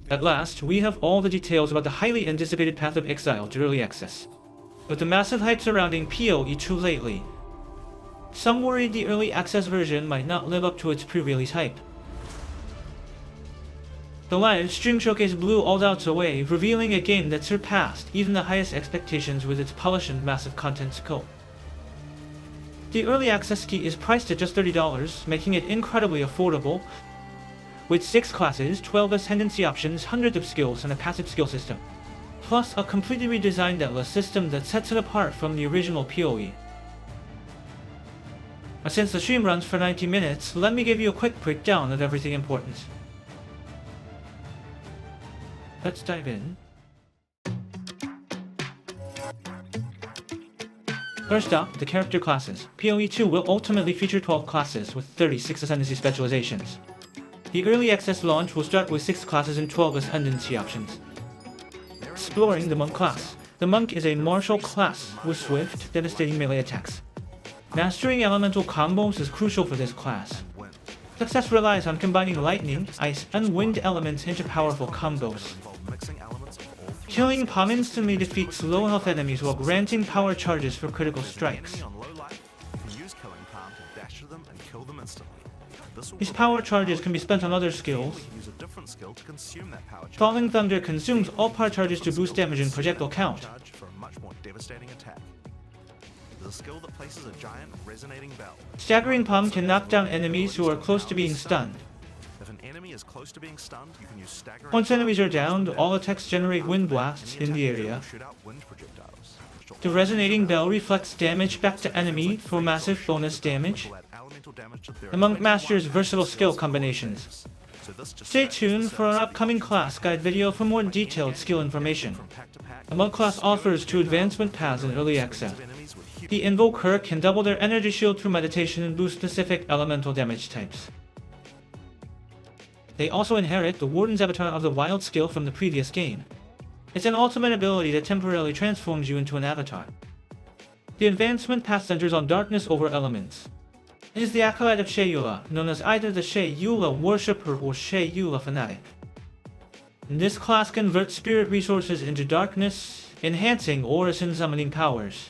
At last, we have all the details about the highly anticipated path of Exile to early access. With the massive hype surrounding PoE2 lately, some worried the early access version might not live up to its pre-release hype. The live stream showcase blew all doubts away, revealing a game that surpassed even the highest expectations with its polished and massive content scope. The early access key is priced at just $30, making it incredibly affordable, with 6 classes, 12 ascendancy options, hundreds of skills, and a passive skill system, plus a completely redesigned Atlas system that sets it apart from the original PoE. Since the stream runs for 90 minutes, let me give you a quick breakdown of everything important. Let's dive in. First up, the character classes. PoE2 will ultimately feature 12 classes with 36 ascendancy specializations. The early access launch will start with 6 classes and 12 ascendancy options. Exploring the Monk class. The Monk is a martial class with swift, devastating melee attacks. Mastering elemental combos is crucial for this class. Success relies on combining lightning, ice, and wind elements into powerful combos. Killing Palm instantly defeats low health enemies while granting power charges for critical strikes. These power charges can be spent on other skills. Falling Thunder consumes all power charges to boost damage and projectile count. Staggering Palm can knock down enemies who are close to being stunned. Once enemies are downed, all attacks generate wind blasts in the area. The Resonating Bell reflects damage back to enemy for massive bonus damage. The Monk masters versatile skill combinations. Stay tuned for our upcoming class guide video for more detailed skill information. The Monk class offers 2 advancement paths in early access. The Invoker can double their energy shield through meditation and boost specific elemental damage types. They also inherit the Warden's avatar of the Wild skill from the previous game. It's an ultimate ability that temporarily transforms you into an avatar. The advancement path centers on darkness over elements. It is the acolyte of Sheula, known as either the Sheula worshipper or Sheula fanatic. This class converts spirit resources into darkness, enhancing auras and summoning powers.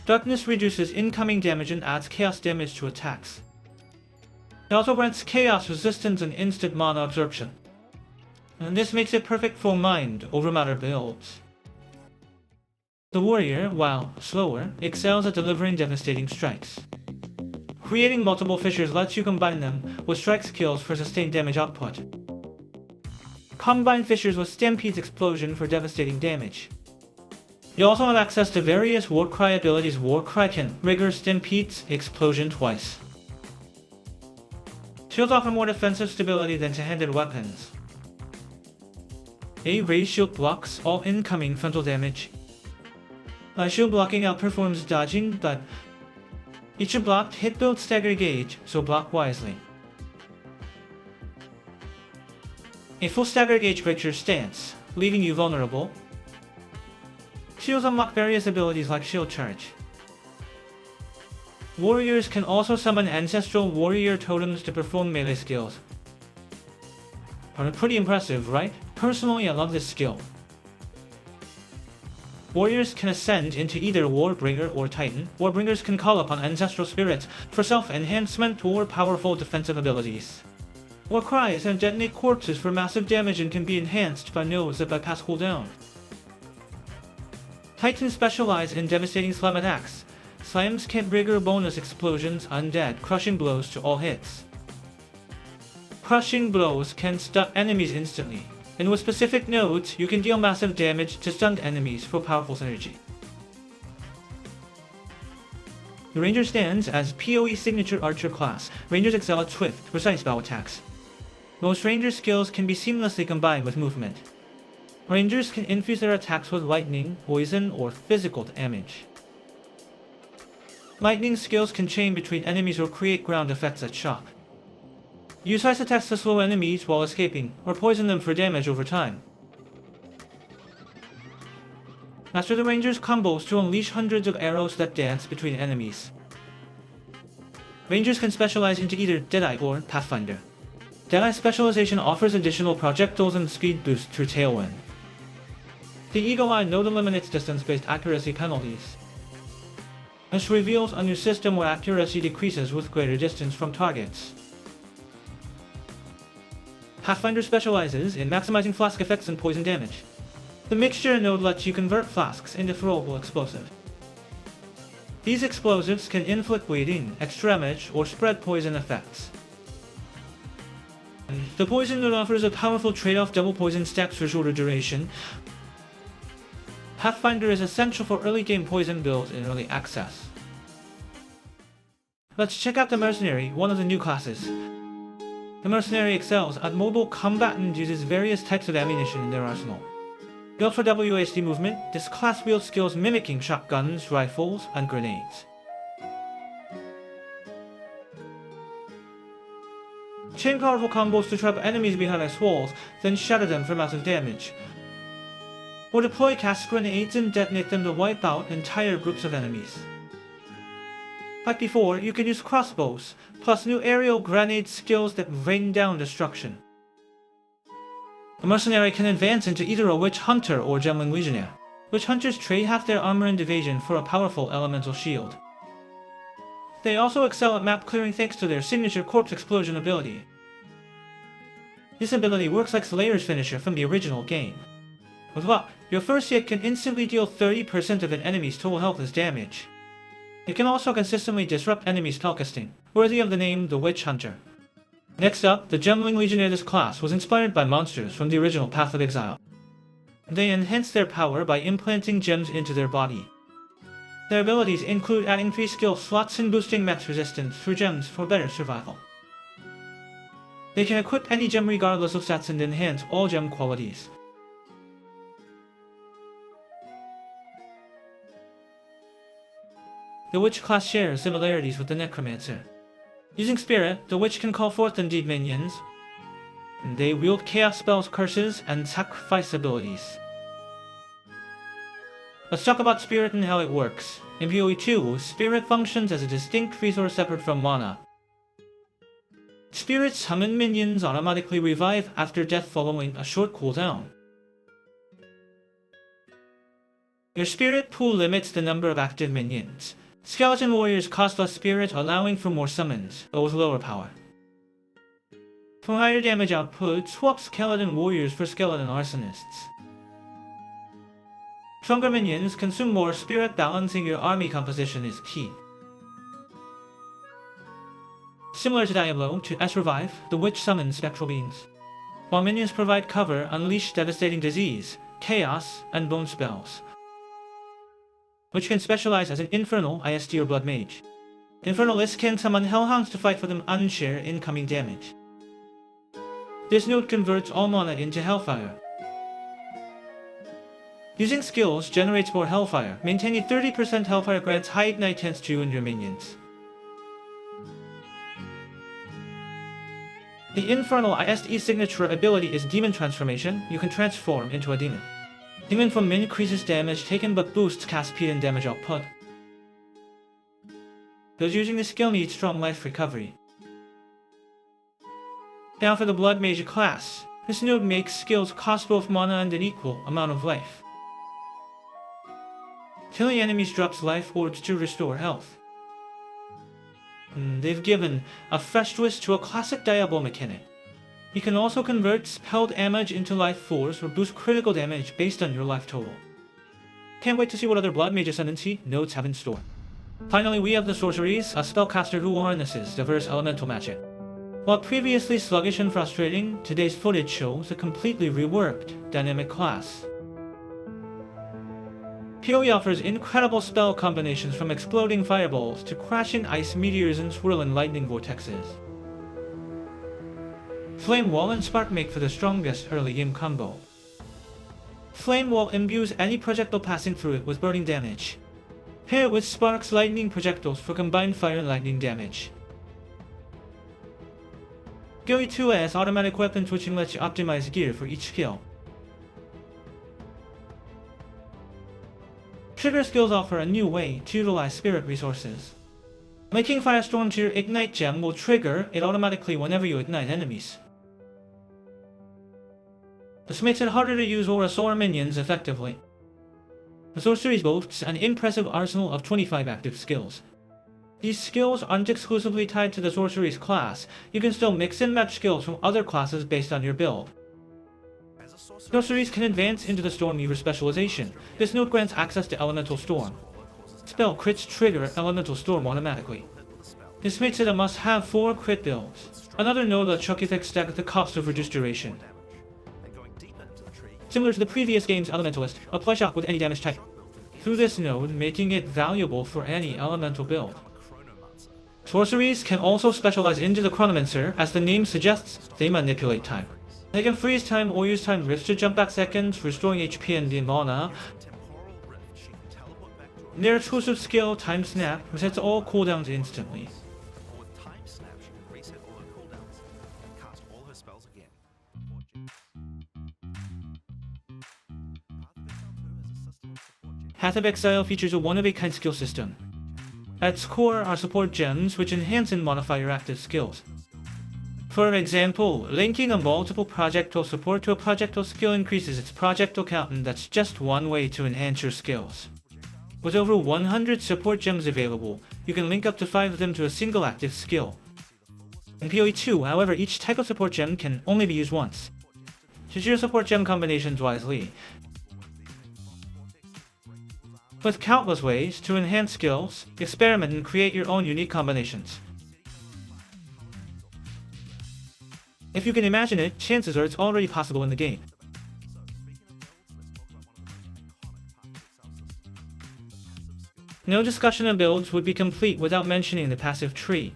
Darkness reduces incoming damage and adds chaos damage to attacks. It also grants chaos resistance and instant mana absorption. And this makes it perfect for mind over matter builds. The warrior, while slower, excels at delivering devastating strikes. Creating multiple fissures lets you combine them with strike skills for sustained damage output. Combine fissures with Stampede's explosion for devastating damage. You also have access to various Warcry abilities. Warcry can trigger Stampede's explosion twice. Shields offer more defensive stability than two-handed weapons. A raised shield blocks all incoming frontal damage. Shield blocking outperforms dodging, but each blocked hit builds stagger gauge, so block wisely. A full stagger gauge breaks your stance, leaving you vulnerable. Shields unlock various abilities like shield charge. Warriors can also summon ancestral warrior totems to perform melee skills. Pretty impressive, right? Personally, I love this skill. Warriors can ascend into either Warbringer or Titan. Warbringers can call upon ancestral spirits for self-enhancement or powerful defensive abilities. Warcries and detonate corpses for massive damage and can be enhanced by nodes that bypass cooldown. Titans specialize in devastating slam attacks. Slams can trigger bonus explosions, undead, crushing blows to all hits. Crushing blows can stun enemies instantly, and with specific nodes, you can deal massive damage to stunned enemies for powerful synergy. The Ranger stands as PoE signature archer class. Rangers excel at swift, precise bow attacks. Most Ranger skills can be seamlessly combined with movement. Rangers can infuse their attacks with lightning, poison, or physical damage. Lightning skills can chain between enemies or create ground effects that shock. Use ice attacks to slow enemies while escaping, or poison them for damage over time. Master the Ranger's combos to unleash hundreds of arrows that dance between enemies. Rangers can specialize into either Deadeye or Pathfinder. Deadeye specialization offers additional projectiles and speed boosts through Tailwind. The Eagle Eye node eliminates distance-based accuracy penalties. This reveals a new system where accuracy decreases with greater distance from targets. Pathfinder specializes in maximizing flask effects and poison damage. The mixture node lets you convert flasks into throwable explosives. These explosives can inflict bleeding, extra damage, or spread poison effects. The poison node offers a powerful trade-off: double poison stacks for shorter duration. Pathfinder is essential for early game poison builds in early access. Let's check out the Mercenary, one of the new classes. The Mercenary excels at mobile combat and uses various types of ammunition in their arsenal. Built for WASD movement, this class wields skills mimicking shotguns, rifles, and grenades. Chain powerful combos to trap enemies behind ice walls, then shatter them for massive damage. Or deploy cast grenades and detonate them to wipe out entire groups of enemies. Like before, you can use crossbows, plus new aerial grenade skills that rain down destruction. The Mercenary can advance into either a Witch Hunter or Gemling Legionnaire. Witch Hunters trade half their armor and evasion for a powerful elemental shield. They also excel at map clearing thanks to their signature Corpse Explosion ability. This ability works like Slayer's finisher from the original game. With luck, your first hit can instantly deal 30% of an enemy's total health as damage. It can also consistently disrupt enemy spellcasting, worthy of the name the Witch Hunter. Next up, the Gemling Legionnaire. This class was inspired by monsters from the original Path of Exile. They enhance their power by implanting gems into their body. Their abilities include adding 3 skill slots and boosting max resistance through gems for better survival. They can equip any gem regardless of stats and enhance all gem qualities. The Witch class shares similarities with the Necromancer. Using Spirit, the Witch can call forth undead minions. They wield chaos spells, curses, and sacrifice abilities. Let's talk about Spirit and how it works. In PoE 2, Spirit functions as a distinct resource separate from mana. Spirit summon minions automatically revive after death following a short cooldown. Your Spirit pool limits the number of active minions. Skeleton warriors cost less spirit, allowing for more summons, but with lower power. For higher damage output, swap skeleton warriors for skeleton arsonists. Stronger minions consume more spirit. Balancing your army composition is key. Similar to Diablo, to S-Revive, the Witch summons spectral beings. While minions provide cover, unleash devastating disease, chaos, and bone spells. Witch can specialize as an Infernal, ISD, or Blood Mage. Infernalists can summon Hellhounds to fight for them and share incoming damage. This node converts all mana into Hellfire. Using skills generates more Hellfire. Maintaining 30% Hellfire grants high ignite chance to you and your minions. The Infernal ISD signature ability is Demon Transformation. You can transform into a demon. Demon form increases damage taken but boosts cast speed and damage output. Those using this skill need strong life recovery. Now for the Blood Mage class. This node makes skills cost both mana and an equal amount of life. Killing enemies drops life orbs to restore health. They've given a fresh twist to a classic Diablo mechanic. You can also convert spelled damage into life force or boost critical damage based on your life total. Can't wait to see what other Blood Mage Ascendancy nodes have in store. Finally, we have the Sorceries, a spellcaster who harnesses diverse elemental magic. While previously sluggish and frustrating, today's footage shows a completely reworked, dynamic class. PoE offers incredible spell combinations from exploding fireballs to crashing ice meteors and swirling lightning vortexes. Flame Wall and Spark make for the strongest early game combo. Flame Wall imbues any projectile passing through it with burning damage. Pair it with Spark's lightning projectiles for combined fire and lightning damage. PoE 2 has automatic weapon switching lets you optimize gear for each skill. Trigger skills offer a new way to utilize spirit resources. Making Firestorm to your Ignite gem will trigger it automatically whenever you ignite enemies. This makes it harder to use Aura Sora minions effectively. The sorcery boasts an impressive arsenal of 25 active skills. These skills aren't exclusively tied to the sorcery's class, you can still mix and match skills from other classes based on your build. Sorceries can advance into the Stormweaver specialization. This node grants access to Elemental Storm. Spell crits trigger Elemental Storm automatically. This makes it a must-have for crit builds. Another node lets Chuck effects stack the cost of reduced duration. Similar to the previous game's Elementalist, apply shock with any damage type through this node, making it valuable for any elemental build. Sorceries can also specialize into the Chronomancer, as the name suggests, they manipulate time. They can freeze time or use time rifts to jump back seconds, restoring HP and mana. Their exclusive skill, Time Snap, resets all cooldowns instantly. Path of Exile features a one-of-a-kind skill system. At its core are support gems, which enhance and modify your active skills. For example, linking a multiple projectile support to a projectile skill increases its projectile count, and that's just one way to enhance your skills. With over 100 support gems available, you can link up to 5 of them to a single active skill. In PoE2, however, each type of support gem can only be used once. Choose your support gem combinations wisely. With countless ways to enhance skills, experiment and create your own unique combinations. If you can imagine it, chances are it's already possible in the game. No discussion of builds would be complete without mentioning the passive tree.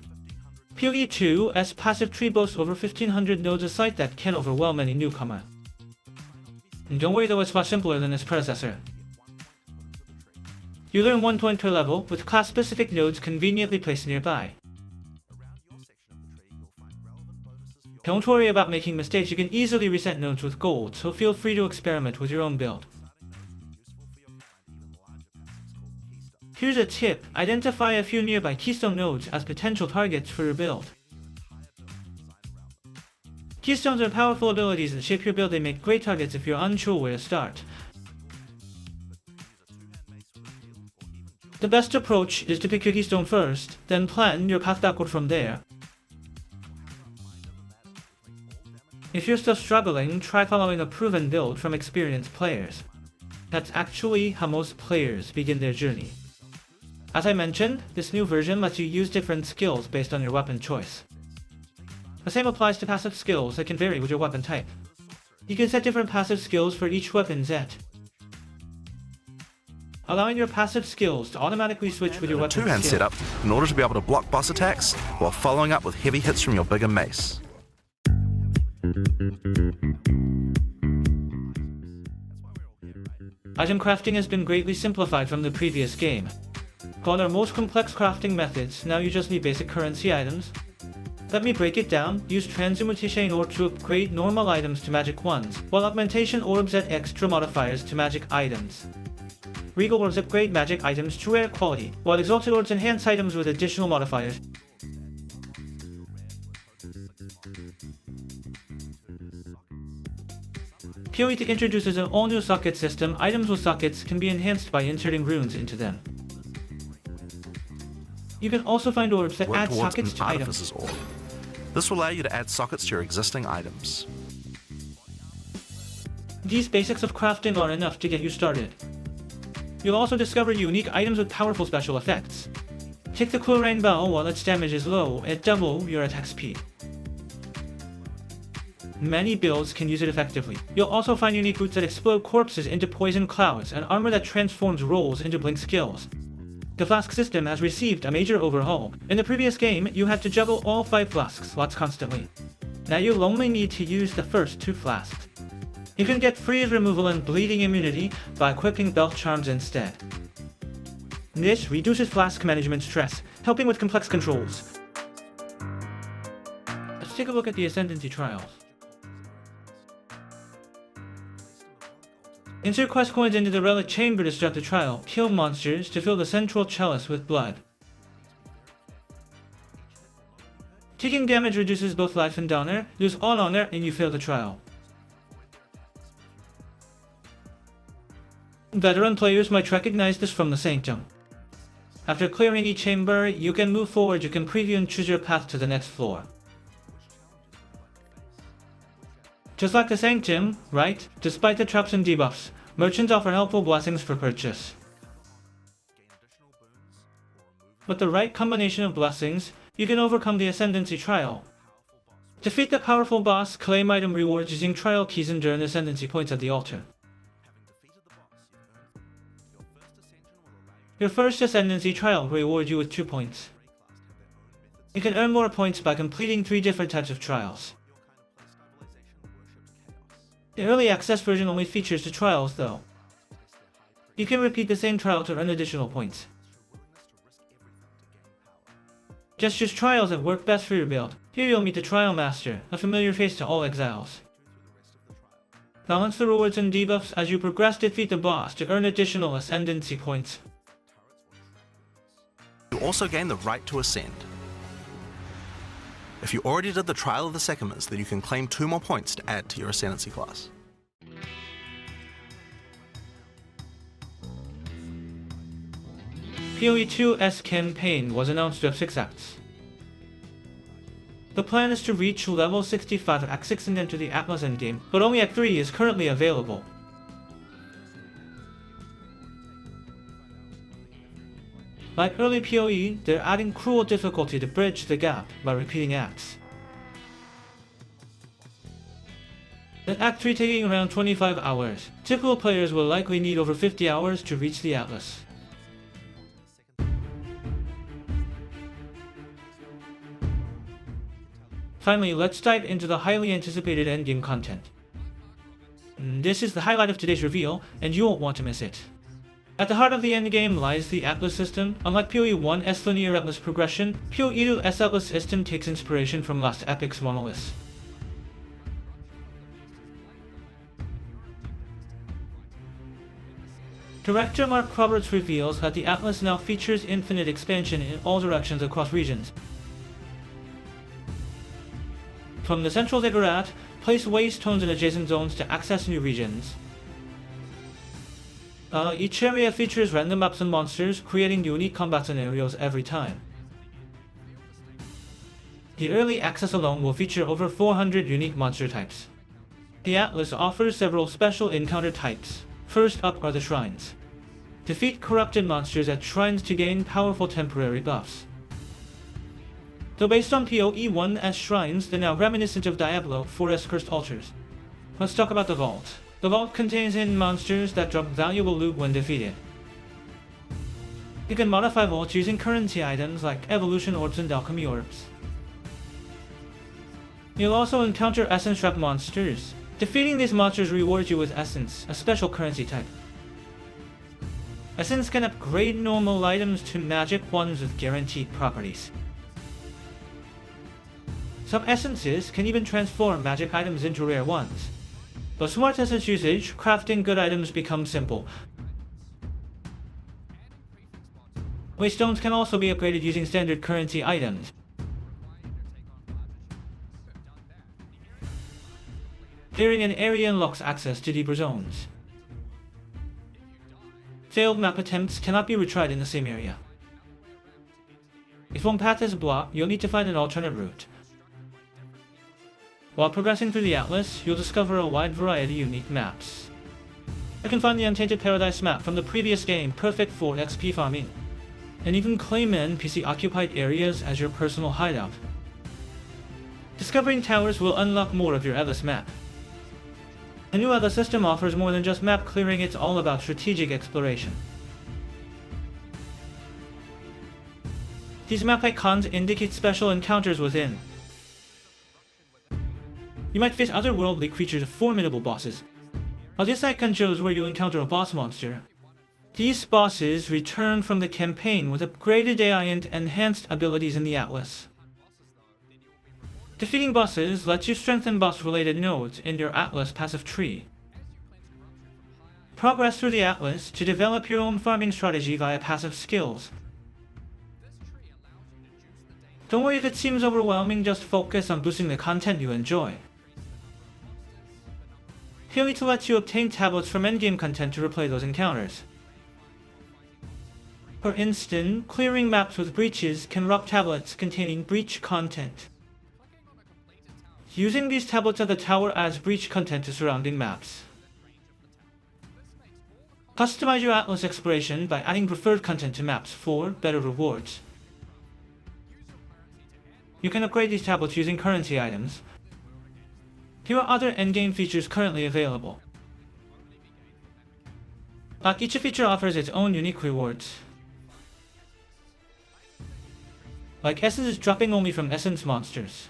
PoE2's passive tree boasts over 1500 nodes, a sight that can overwhelm any newcomer. And don't worry though, it's far simpler than its predecessor. You learn 1 point per level, with class-specific nodes conveniently placed nearby. Don't worry about making mistakes, you can easily reset nodes with gold, so feel free to experiment with your own build. Here's a tip: identify a few nearby keystone nodes as potential targets for your build. Keystones are powerful abilities that shape your build. They make great targets if you're unsure where to start. The best approach is to pick your keystone first, then plan your path backward from there. If you're still struggling, try following a proven build from experienced players. That's actually how most players begin their journey. As I mentioned, this new version lets you use different skills based on your weapon choice. The same applies to passive skills that can vary with your weapon type. You can set different passive skills for each weapon set, allowing your passive skills to automatically switch with your weapon skill. Two-hand setup in order to be able to block boss attacks while following up with heavy hits from your bigger mace. Item crafting has been greatly simplified from the previous game. Gone are most complex crafting methods, now you just need basic currency items. Let me break it down. Use Transmutation Orb to upgrade normal items to magic ones, while Augmentation Orbs add extra modifiers to magic items. Regal Orbs upgrade magic items to rare quality, while Exalted Orbs enhance items with additional modifiers. PoE2 introduces an all-new socket system. Items with sockets can be enhanced by inserting runes into them. You can also find orbs that add sockets to items. Orb. This will allow you to add sockets to your existing items. These basics of crafting are enough to get you started. You'll also discover unique items with powerful special effects. Take the Chlorine Bow while its damage is low and double your attack speed. Many builds can use it effectively. You'll also find unique boots that explode corpses into poison clouds, and armor that transforms rolls into blink skills. The flask system has received a major overhaul. In the previous game, you had to juggle all 5 flask slots constantly. Now you'll only need to use the first 2 flasks. You can get freeze removal and bleeding immunity by equipping belt charms instead. This reduces flask management stress, helping with complex controls. Let's take a look at the Ascendancy trials. Insert quest coins into the relic chamber to start the trial. Kill monsters to fill the central chalice with blood. Taking damage reduces both life and honor. Lose all honor and you fail the trial. Veteran players might recognize this from the Sanctum. After clearing each chamber, you can move forward, you can preview and choose your path to the next floor. Just like the Sanctum, right? Despite the traps and debuffs, merchants offer helpful blessings for purchase. With the right combination of blessings, you can overcome the Ascendancy Trial. Defeat the powerful boss, claim item rewards using trial keys and earn Ascendancy points at the altar. Your first Ascendancy Trial will reward you with 2 points. You can earn more points by completing 3 different types of trials. The early access version only features the trials though. You can repeat the same trial to earn additional points. Just choose trials that work best for your build. Here you'll meet the Trial Master, a familiar face to all exiles. Balance the rewards and debuffs as you progress, defeat the boss to earn additional Ascendancy points. You also gain the right to ascend. If you already did the Trial of the Sycamores, then you can claim 2 more points to add to your Ascendancy class. PoE 2's campaign was announced to have 6 acts. The plan is to reach level 65 at Act 6 and enter the Atlas endgame, but only Act 3 is currently available. Like early PoE, they're adding cruel difficulty to bridge the gap by repeating acts. With Act 3 taking around 25 hours, typical players will likely need over 50 hours to reach the Atlas. Finally, let's dive into the highly anticipated endgame content. This is the highlight of today's reveal, and you won't want to miss it. At the heart of the endgame lies the Atlas system. Unlike PoE 1's linear Atlas progression, PoE 2's Atlas system takes inspiration from Last Epic's monoliths. Director Mark Roberts reveals that the Atlas now features infinite expansion in all directions across regions. From the central ziggurat, place waste zones in adjacent zones to access new regions. Each area features random maps and monsters, creating unique combat scenarios every time. The early access alone will feature over 400 unique monster types. The Atlas offers several special encounter types. First up are the shrines. Defeat corrupted monsters at shrines to gain powerful temporary buffs. Though based on PoE 1's shrines, they're now reminiscent of Diablo 4's cursed altars. Let's talk about the Vault. The Vault contains hidden monsters that drop valuable loot when defeated. You can modify vaults using currency items like evolution orbs and alchemy orbs. You'll also encounter essence trap monsters. Defeating these monsters rewards you with essence, a special currency type. Essence can upgrade normal items to magic ones with guaranteed properties. Some essences can even transform magic items into rare ones. With smart essence usage, crafting good items becomes simple. Waste stones can also be upgraded using standard currency items. Clearing an area unlocks access to deeper zones. Failed map attempts cannot be retried in the same area. If one path is blocked, you'll need to find an alternate route. While progressing through the Atlas, you'll discover a wide variety of unique maps. You can find the Untainted Paradise map from the previous game, perfect for XP farming, and even claim NPC-occupied areas as your personal hideout. Discovering towers will unlock more of your Atlas map. The new Atlas system offers more than just map clearing, it's all about strategic exploration. These map icons indicate special encounters within. You might face otherworldly creatures or formidable bosses, while this icon shows where you'll encounter a boss monster. These bosses return from the campaign with upgraded AI and enhanced abilities in the Atlas. Defeating bosses lets you strengthen boss-related nodes in your Atlas passive tree. Progress through the Atlas to develop your own farming strategy via passive skills. Don't worry if it seems overwhelming, just focus on boosting the content you enjoy. PoE2 lets you obtain tablets from endgame content to replay those encounters. For instance, clearing maps with breaches can drop tablets containing breach content. Using these tablets at the tower adds breach content to surrounding maps. Customize your Atlas exploration by adding preferred content to maps for better rewards. You can upgrade these tablets using currency items. Here are other endgame features currently available. Like each feature offers its own unique rewards. Like Essence dropping only from Essence monsters.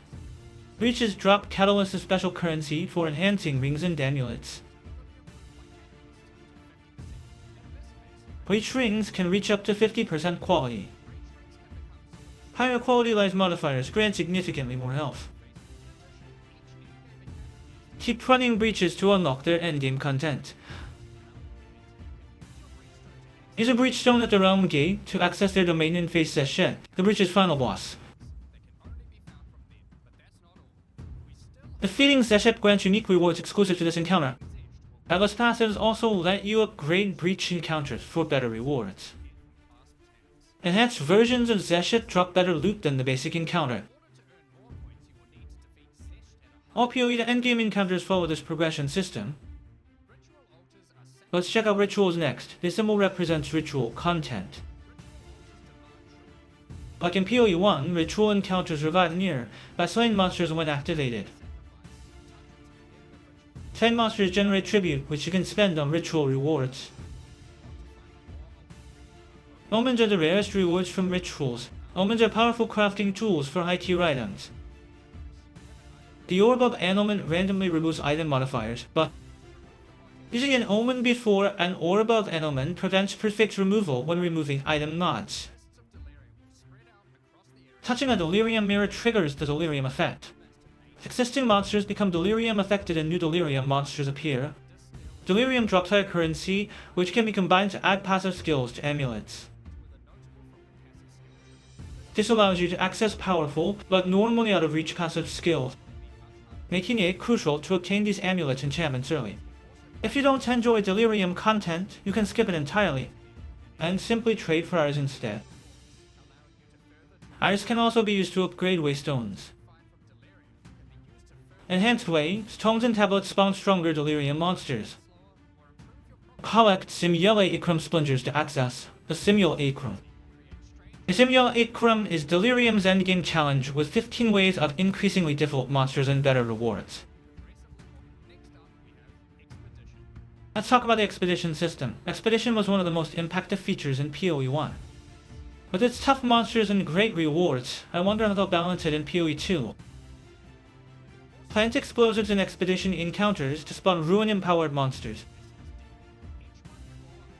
Breaches drop Catalyst special currency for enhancing rings and amulets. Breach rings can reach up to 50% quality. Higher quality life modifiers grant significantly more health. Keep running breaches to unlock their endgame content. Use a breach stone at the realm gate to access their domain and face Zeshet, the breach's final boss. Defeating Zeshet grants unique rewards exclusive to this encounter. Atlas passes also let you upgrade breach encounters for better rewards. Enhanced versions of Zeshet drop better loot than the basic encounter. All PoE to endgame encounters follow this progression system. Let's check out rituals next. This symbol represents ritual content. Like in PoE 1, ritual encounters revive near by slaying monsters when activated. 10 monsters generate tribute, which you can spend on ritual rewards. Omens are the rarest rewards from rituals. Omens are powerful crafting tools for high-tier items. The orb of an omen randomly removes item modifiers, but using an omen before an orb of an omen prevents perfect removal when removing item mods. Touching a delirium mirror triggers the delirium effect. Existing monsters become delirium affected and new delirium monsters appear. Delirium drops higher currency, which can be combined to add passive skills to amulets. This allows you to access powerful, but normally out of reach passive skills, making it crucial to obtain these amulets enchantments early. If you don't enjoy delirium content, you can skip it entirely, and simply trade for iris instead. Iris can also be used to upgrade waystones. Enhanced Way, stones and tablets spawn stronger delirium monsters. Collect Simula Ikram splinters to access the Simula Ikram. The Simula Ikram is Delirium's endgame challenge with 15 ways of increasingly difficult monsters and better rewards. Let's talk about the Expedition system. Expedition was one of the most impactful features in PoE 1. With its tough monsters and great rewards, I wonder how they'll balance it in PoE 2. Plant explosives in Expedition encounters to spawn ruin-empowered monsters.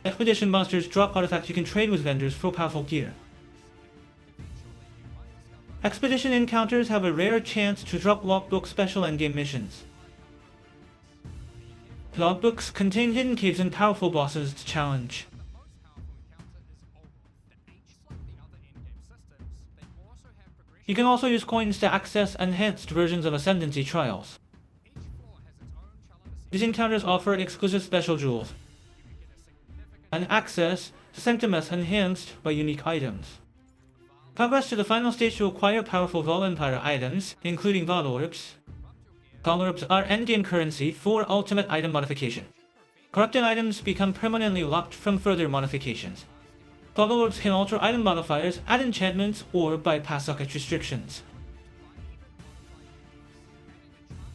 Expedition monsters drop artifacts you can trade with vendors for powerful gear. Expedition encounters have a rare chance to drop logbook special endgame missions. Logbooks contain hidden caves and powerful bosses to challenge. You can also use coins to access enhanced versions of Ascendancy trials. These encounters offer exclusive special jewels and access to Sanctimus enhanced by unique items. Progress to the final stage to acquire powerful Vol Empire items, including Vol Orbs. Vol Orbs are endgame currency for ultimate item modification. Corrupted items become permanently locked from further modifications. Vol Orbs can alter item modifiers, add enchantments, or bypass socket restrictions.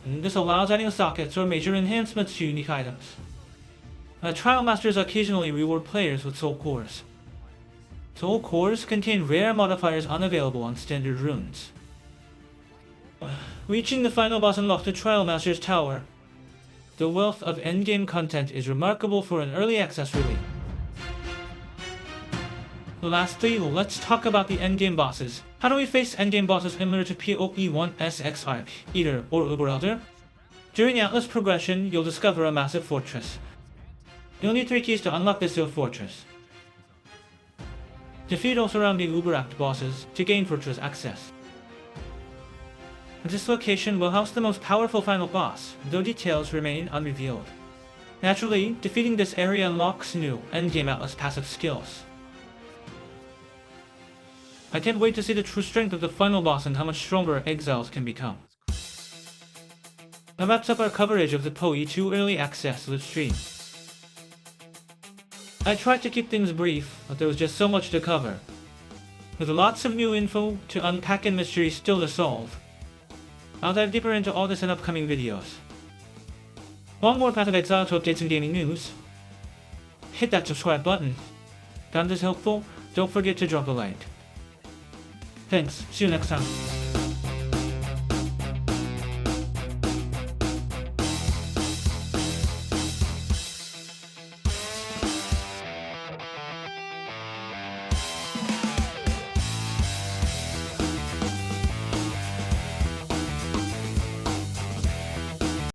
This allows adding sockets or major enhancements to unique items. Trial Masters occasionally reward players with Soul Cores. Soul Cores contain rare modifiers unavailable on standard runes. Reaching the final boss unlocked the Trial Master's Tower. The wealth of endgame content is remarkable for an early access release. Lastly, let's talk about the endgame bosses. How do we face endgame bosses similar to PoE 1's Exile, Eater, or Uber? During Atlas progression, you'll discover a massive fortress. You'll need 3 keys to unlock this fortress. Defeat all surrounding Uberact bosses to gain fortress access. This location will house the most powerful final boss, though details remain unrevealed. Naturally, defeating this area unlocks new endgame Atlas passive skills. I can't wait to see the true strength of the final boss and how much stronger exiles can become. That wraps up our coverage of the PoE2 Early Access live stream. I tried to keep things brief, but there was just so much to cover. With lots of new info to unpack and mysteries still to solve. I'll dive deeper into all this in upcoming videos. Want more Path of Exile to updates and gaming news? Hit that subscribe button. Found this helpful? Don't forget to drop a like. Thanks, see you next time.